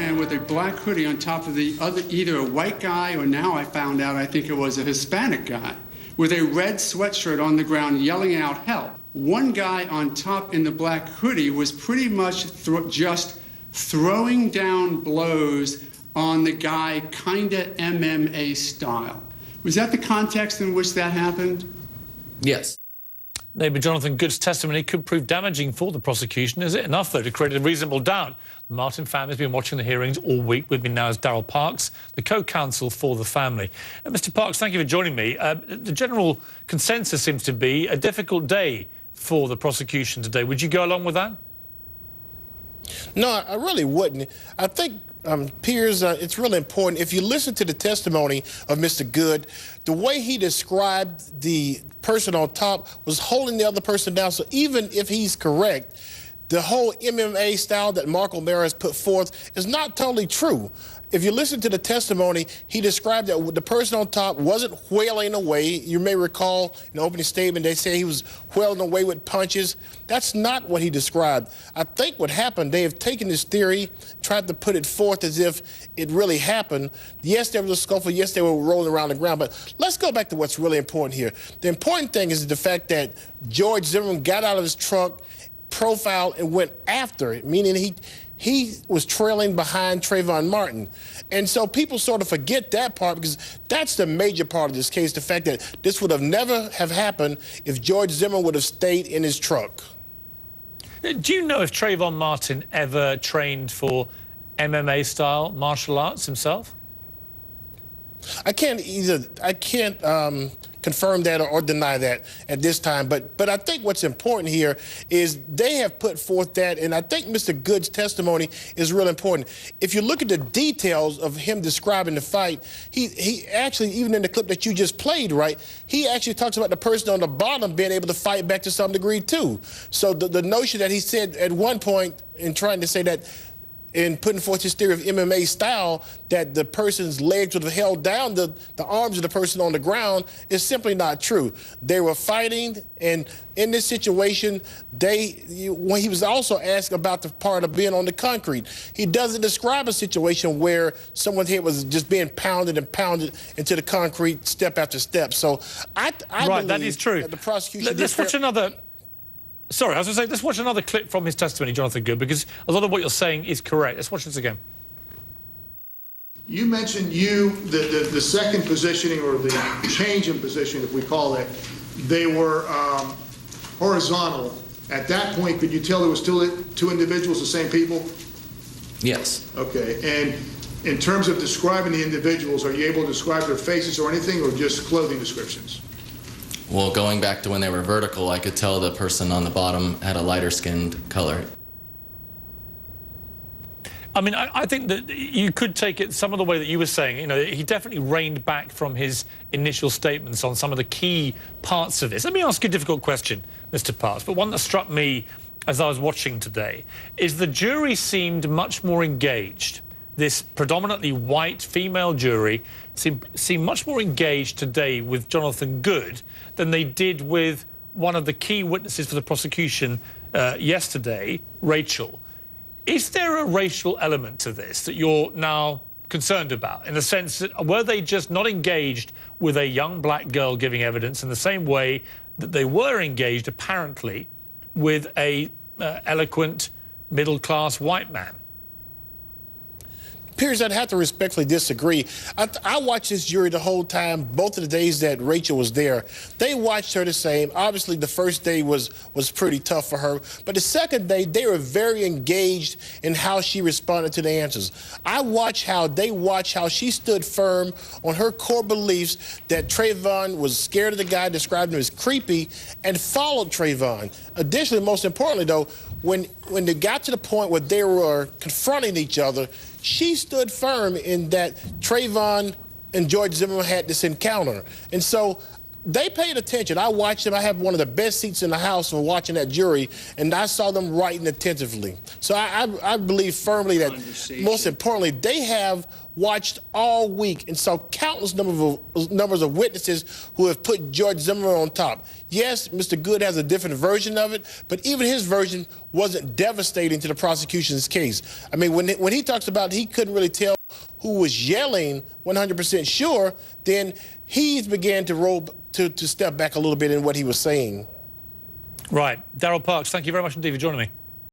man with a black hoodie on top of the other, either a white guy or now I found out I think it was a Hispanic guy, with a red sweatshirt on the ground yelling out help. One guy on top in the black hoodie was pretty much just throwing down blows on the guy, kinda MMA style. Was that the context in which that happened? Yes. Neighbour Jonathan Good's testimony could prove damaging for the prosecution. Is it enough, though, to create a reasonable doubt? The Martin family's been watching the hearings all week. With me now is Daryl Parks, the co-counsel for the family. Mr. Parks, thank you for joining me. The general consensus seems to be a difficult day for the prosecution today. Would you go along with that? No, I really wouldn't. I think, Piers, it's really important. If you listen to the testimony of Mr. Good, the way he described the person on top was holding the other person down. So even if he's correct, the whole MMA style that Mark O'Mara has put forth is not totally true. If you listen to the testimony, he described that the person on top wasn't wailing away. You may recall in the opening statement, they say he was wailing away with punches. That's not what he described. I think what happened, they have taken this theory, tried to put it forth as if it really happened. Yes, there was a scuffle. Yes, they were rolling around the ground. But let's go back to what's really important here. The important thing is the fact that George Zimmerman got out of his truck, profiled, and went after it, meaning he was trailing behind Trayvon Martin. And so people sort of forget that part because that's the major part of this case, the fact that this would have never have happened if George Zimmerman would have stayed in his truck. Do you know if Trayvon Martin ever trained for MMA-style martial arts himself? I can't confirm that or deny that at this time. But I think what's important here is they have put forth that, and I think Mr. Good's testimony is real important. If you look at the details of him describing the fight, he actually, even in the clip that you just played, right, he actually talks about the person on the bottom being able to fight back to some degree too. So the notion that he said at one point in trying to say that in putting forth his theory of MMA style, that the person's legs would have held down the arms of the person on the ground is simply not true. They were fighting, and in this situation, when he was also asked about the part of being on the concrete, he doesn't describe a situation where someone's head was just being pounded and pounded into the concrete step after step. So I believe that is true. That the prosecution... Let's watch another... Sorry, I was going to say, let's watch another clip from his testimony, Jonathan Good, because a lot of what you're saying is correct. Let's watch this again. You mentioned the second positioning, or the change in position, if we call it, they were horizontal. At that point, could you tell there was still two individuals, the same people? Yes. Okay, and in terms of describing the individuals, are you able to describe their faces or anything, or just clothing descriptions? Well, going back to when they were vertical, I could tell the person on the bottom had a lighter skinned color. I mean, I think that you could take it some of the way that you were saying. You know, he definitely reined back from his initial statements on some of the key parts of this. Let me ask you a difficult question, Mr. Parks, but one that struck me as I was watching today is the jury seemed much more engaged. This predominantly white female jury seemed much more engaged today with Jonathan Good than they did with one of the key witnesses for the prosecution yesterday, Rachel. Is there a racial element to this that you're now concerned about, in the sense that were they just not engaged with a young black girl giving evidence in the same way that they were engaged, apparently, with a eloquent, middle-class white man? Piers, I'd have to respectfully disagree. I watched this jury the whole time, both of the days that Rachel was there. They watched her the same. Obviously, the first day was pretty tough for her. But the second day, they were very engaged in how she responded to the answers. I watched how she stood firm on her core beliefs that Trayvon was scared of the guy, described him as creepy, and followed Trayvon. Additionally, most importantly, though, when they got to the point where they were confronting each other, she stood firm in that Trayvon and George Zimmerman had this encounter. And so they paid attention. I watched them. I have one of the best seats in the House for watching that jury, and I saw them writing attentively. So I believe firmly that, most importantly, they have watched all week and saw countless numbers of witnesses who have put George Zimmerman on top. Yes, Mr. Good has a different version of it, but even his version wasn't devastating to the prosecution's case. I mean, when he talks about he couldn't really tell who was yelling 100% sure, then he's began to step back a little bit in what he was saying. Right. Daryl Parks, thank you very much indeed for joining me.